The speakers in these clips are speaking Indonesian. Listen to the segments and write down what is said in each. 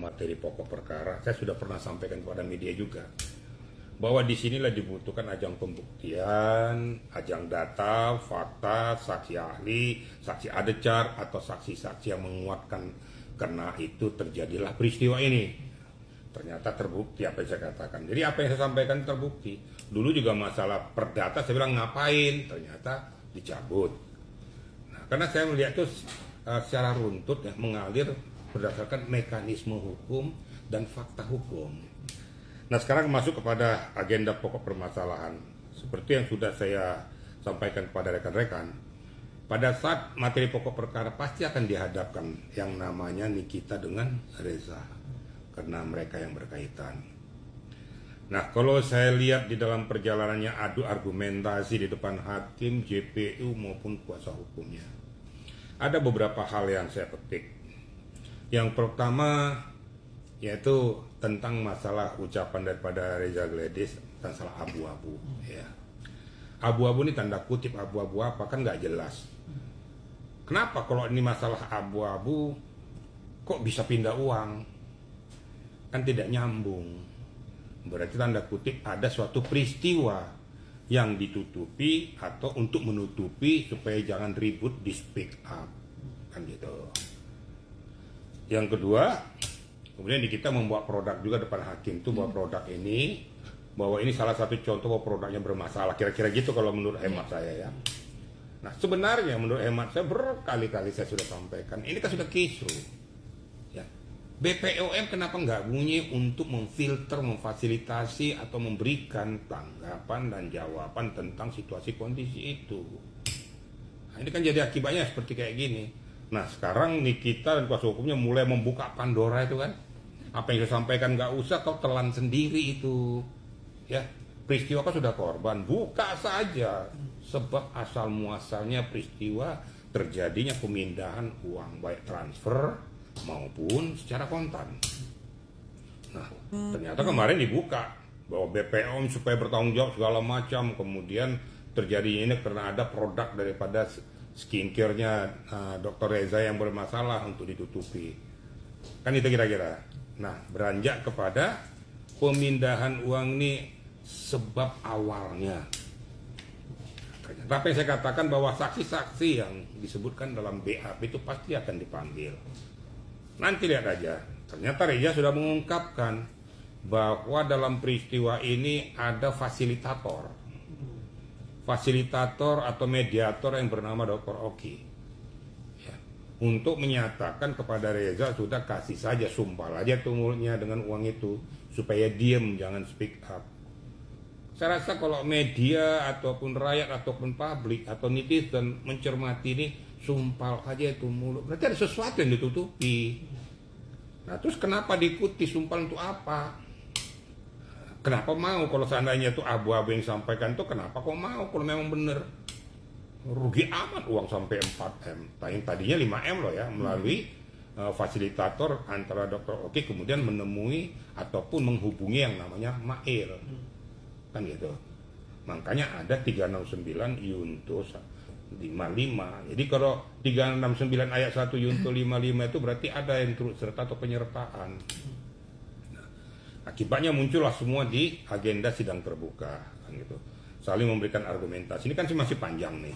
materi pokok perkara, saya sudah pernah sampaikan kepada media juga bahwa di sinilah dibutuhkan ajang pembuktian, ajang data, fakta, saksi ahli, saksi adecar atau saksi-saksi yang menguatkan karena itu terjadilah peristiwa ini. Ternyata terbukti apa yang saya katakan. Jadi apa yang saya sampaikan terbukti. Dulu juga masalah perdata saya bilang ngapain, ternyata dicabut. Nah, karena saya melihat itu secara runtut ya, mengalir berdasarkan mekanisme hukum dan fakta hukum. Nah, sekarang masuk kepada agenda pokok permasalahan. Seperti yang sudah saya sampaikan kepada rekan-rekan, pada saat materi pokok perkara pasti akan dihadapkan yang namanya Nikita dengan Reza, karena mereka yang berkaitan. Nah, kalau saya lihat di dalam perjalanannya adu argumentasi di depan hakim, JPU maupun kuasa hukumnya, ada beberapa hal yang saya petik. Yang pertama yaitu tentang masalah ucapan daripada Reza Gladys tentang salah abu-abu. Ya. Abu-abu ini tanda kutip abu-abu apa kan nggak jelas. Kenapa kalau ini masalah abu-abu kok bisa pindah uang? Kan tidak nyambung. Berarti tanda kutip ada suatu peristiwa yang ditutupi atau untuk menutupi supaya jangan ribut di speak up. Kan gitu. Yang kedua, kemudian kita membuat produk juga depan hakim itu bahwa produk ini, bahwa ini salah satu contoh bahwa produknya bermasalah. Kira-kira gitu kalau menurut hemat saya ya. Nah sebenarnya menurut hemat saya berkali-kali saya sudah sampaikan, ini kan sudah kisru. Ya. BPOM kenapa nggak bunyi untuk memfilter, memfasilitasi atau memberikan tanggapan dan jawaban tentang situasi kondisi itu. Nah, ini kan jadi akibatnya seperti kayak gini. Nah sekarang Nikita dan kuasa hukumnya mulai membuka Pandora itu kan. Apa yang saya sampaikan nggak usah, kau telan sendiri itu. Ya, peristiwa kan sudah korban, buka saja. Sebab asal muasalnya peristiwa terjadinya pemindahan uang baik transfer maupun secara kontan. Nah, ternyata kemarin dibuka bahwa BPOM supaya bertanggung jawab segala macam, kemudian terjadi ini karena ada produk daripada skincare-nya Dr. Reza yang bermasalah untuk ditutupi. Kan itu kira-kira. Nah, beranjak kepada pemindahan uang ini sebab awalnya. Tapi yang saya katakan bahwa saksi-saksi yang disebutkan dalam BAP itu pasti akan dipanggil. Nanti lihat aja. Ternyata Reza sudah mengungkapkan bahwa dalam peristiwa ini ada fasilitator. Fasilitator atau mediator yang bernama Dr. Oki. Untuk menyatakan kepada Reza sudah kasih saja, sumpah aja tuh mulutnya dengan uang itu supaya diem, jangan speak up. Saya rasa kalau media ataupun rakyat ataupun publik atau netizen mencermati ini, sumpah aja itu mulut, berarti ada sesuatu yang ditutupi. Nah terus kenapa diikuti sumpah untuk apa? Kenapa mau kalau seandainya itu abu-abu yang disampaikan itu, kenapa kok mau kalau memang benar? Rugi amat uang sampai 4M, tadinya 5M loh ya, melalui fasilitator antara Dr. Oki kemudian menemui ataupun menghubungi yang namanya Mail, kan gitu. Makanya ada 369 Yunto 55. Jadi kalau 369 ayat 1 Yunto 55 itu berarti ada yang turut serta atau penyertaan. Nah, akibatnya muncullah semua di agenda sidang terbuka, kan gitu. Saling memberikan argumentasi. Ini kan masih panjang nih.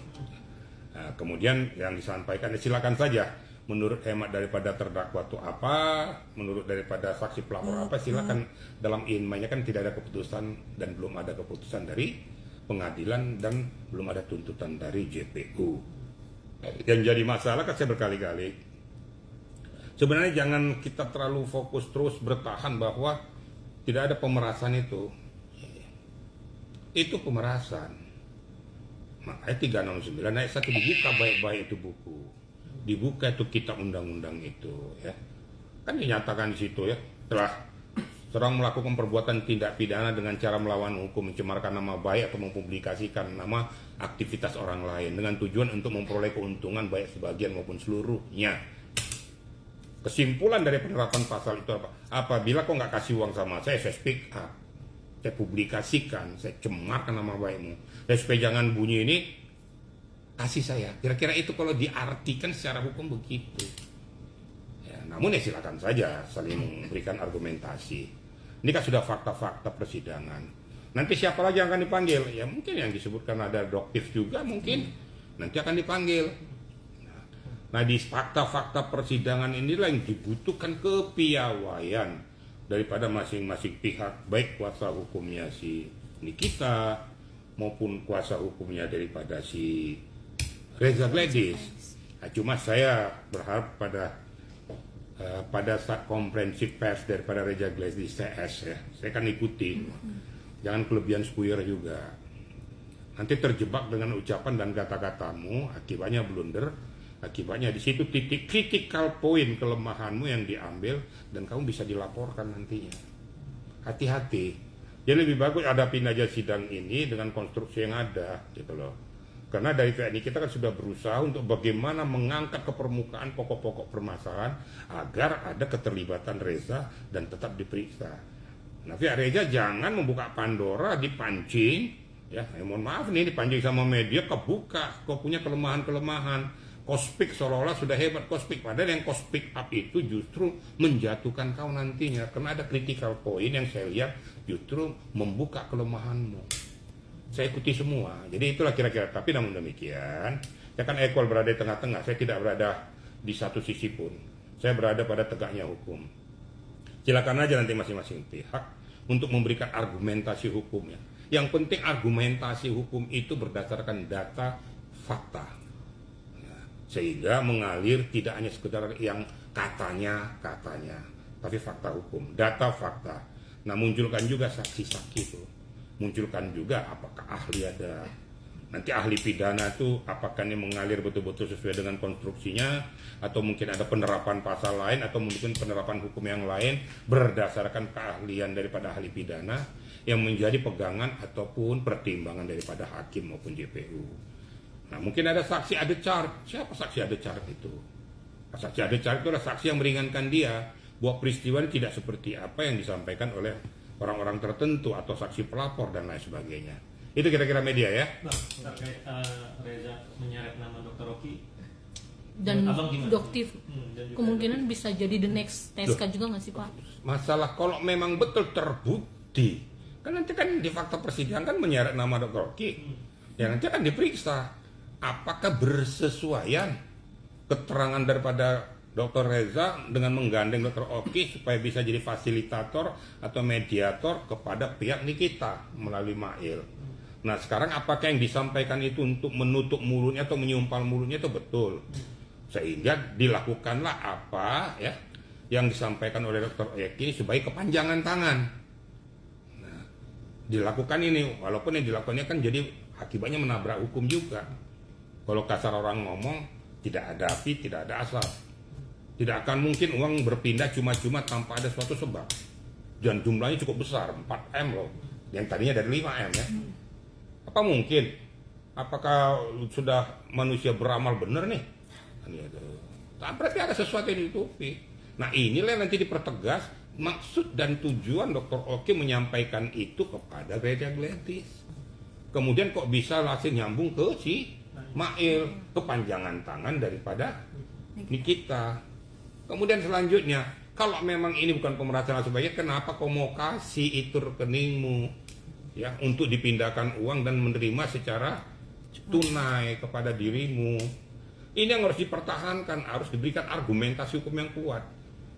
Nah, kemudian yang disampaikan silakan saja. Menurut hemat daripada terdakwa itu apa, menurut daripada saksi pelapor apa, silakan. Dalam inmanya kan tidak ada keputusan dan belum ada keputusan dari pengadilan dan belum ada tuntutan dari JPU. Yang jadi masalah kan saya berkali-kali. Sebenarnya jangan kita terlalu fokus terus bertahan bahwa tidak ada pemerasan itu. Itu pemerasan. Makanya 369 ayat 1 dibuka baik-baik itu buku. Dibuka itu kitab undang-undang itu ya. Kan dinyatakan di situ ya, telah serang melakukan perbuatan tindak pidana dengan cara melawan hukum, mencemarkan nama baik atau mempublikasikan nama aktivitas orang lain dengan tujuan untuk memperoleh keuntungan baik sebagian maupun seluruhnya. Kesimpulan dari penerapan pasal itu apa? Apabila kau nggak kasih uang sama saya speak up. Saya publikasikan, saya cemarkan nama baikmu. Dan supaya jangan bunyi ini, kasih saya. Kira-kira itu kalau diartikan secara hukum begitu. Ya, Namun ya silakan saja saling memberikan argumentasi. Ini kan sudah fakta-fakta persidangan. Nanti siapa lagi yang akan dipanggil? Ya mungkin yang disebutkan ada Doktif juga mungkin nanti akan dipanggil. Nah di fakta-fakta persidangan inilah yang dibutuhkan kepiawaian daripada masing-masing pihak, baik kuasa hukumnya si Nikita maupun kuasa hukumnya daripada si Reza Gladys. Nah, cuma saya berharap pada saat konferensi pers daripada Reza Gladys CS ya, saya kan ikuti. Jangan kelebihan spuyer juga. Nanti terjebak dengan ucapan dan kata-katamu, akibatnya blunder, akibatnya di situ titik critical point kelemahanmu yang diambil dan kamu bisa dilaporkan nantinya. Hati-hati. Jadi lebih bagus hadapin aja sidang ini dengan konstruksi yang ada, gitu loh. Karena dari pihak ini kita kan sudah berusaha untuk bagaimana mengangkat ke permukaan pokok-pokok permasalahan agar ada keterlibatan Reza dan tetap diperiksa. Nah pihak Reza jangan membuka Pandora, dipancing, ya mohon maaf nih dipancing sama media, kebuka, kau punya kelemahan-kelemahan. Kau speak seolah-olah sudah hebat kau speak, padahal yang kau speak up itu justru menjatuhkan kau nantinya. Karena ada critical point yang saya lihat justru membuka kelemahanmu. Saya ikuti semua, jadi itulah kira-kira. Tapi namun demikian, saya kan equal berada di tengah-tengah. Saya tidak berada di satu sisi pun. Saya berada pada tegaknya hukum. Silakan aja nanti masing-masing pihak untuk memberikan argumentasi hukumnya. Yang penting argumentasi hukum itu berdasarkan data, fakta. Sehingga mengalir tidak hanya sekedar yang katanya, tapi fakta hukum, data fakta. Nah munculkan juga saksi-saksi itu, munculkan juga apakah ahli ada. Nanti ahli pidana itu apakah ini mengalir betul-betul sesuai dengan konstruksinya, atau mungkin ada penerapan pasal lain, atau mungkin penerapan hukum yang lain berdasarkan keahlian daripada ahli pidana yang menjadi pegangan ataupun pertimbangan daripada hakim maupun JPU. Nah mungkin ada saksi ada chart. Siapa saksi ada chart itu? Saksi ada chart itu adalah saksi yang meringankan dia bahwa peristiwa ini tidak seperti apa yang disampaikan oleh orang-orang tertentu atau saksi pelapor dan lain sebagainya. Itu kira-kira media ya. Bang, terkait Reza menyeret nama Dr. Oki dan Abang Doktif dan juga kemungkinan bisa jadi the next TSK juga nggak sih Pak? Masalah kalau memang betul terbukti, kan nanti kan di fakta persidangan kan menyeret nama Dr. Oki, ya nanti akan diperiksa apakah bersesuaian keterangan daripada Dr. Reza dengan menggandeng Dr. Oki supaya bisa jadi fasilitator atau mediator kepada pihak Nikita melalui Mail. Nah sekarang apakah yang disampaikan itu untuk menutup mulutnya atau menyumpal mulutnya itu betul, sehingga dilakukanlah apa ya yang disampaikan oleh Dr. Oki sebagai kepanjangan tangan. Nah, dilakukan ini walaupun yang dilakukannya kan jadi akibatnya menabrak hukum juga. Kalau kasar orang ngomong, tidak ada api, tidak ada asap. Tidak akan mungkin uang berpindah cuma-cuma tanpa ada suatu sebab. Dan jumlahnya cukup besar, 4M loh. Yang tadinya dari 5M ya. Apa mungkin? Apakah sudah manusia beramal benar nih? Berarti ada sesuatu yang ditutupi. Nah inilah yang nanti dipertegas maksud dan tujuan Dr. Oki menyampaikan itu kepada Reza Gladys. Kemudian kok bisa langsung nyambung ke si Mail, kepanjangan tangan daripada Nikita. Kemudian selanjutnya, kalau memang ini bukan pemerasan sebaiknya, kenapa kau mau kasih itu rekeningmu ya untuk dipindahkan uang dan menerima secara tunai kepada dirimu? Ini yang harus dipertahankan, harus diberikan argumentasi hukum yang kuat.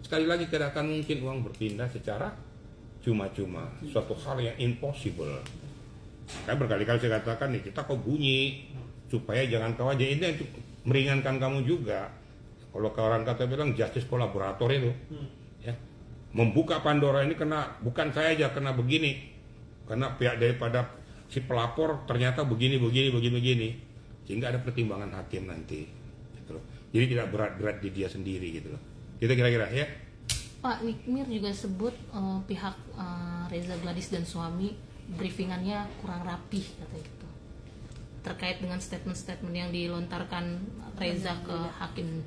Sekali lagi tidak akan mungkin uang berpindah secara cuma-cuma, suatu hal yang impossible. Saya berkali-kali saya katakan nih, kita kok bunyi supaya jangan kau aja, ini untuk meringankan kamu juga. Kalau orang kata bilang justice kolaborator itu ya, membuka Pandora ini kena bukan saya aja kena begini, karena pihak daripada si pelapor ternyata begini sehingga ada pertimbangan hakim nanti gitu loh. Jadi tidak berat-berat di dia sendiri gitu loh. Kita kira-kira ya Pak Nikmir juga sebut pihak Reza Gladys dan suami briefingannya kurang rapih katanya gitu, terkait dengan statement-statement yang dilontarkan Reza ke hakim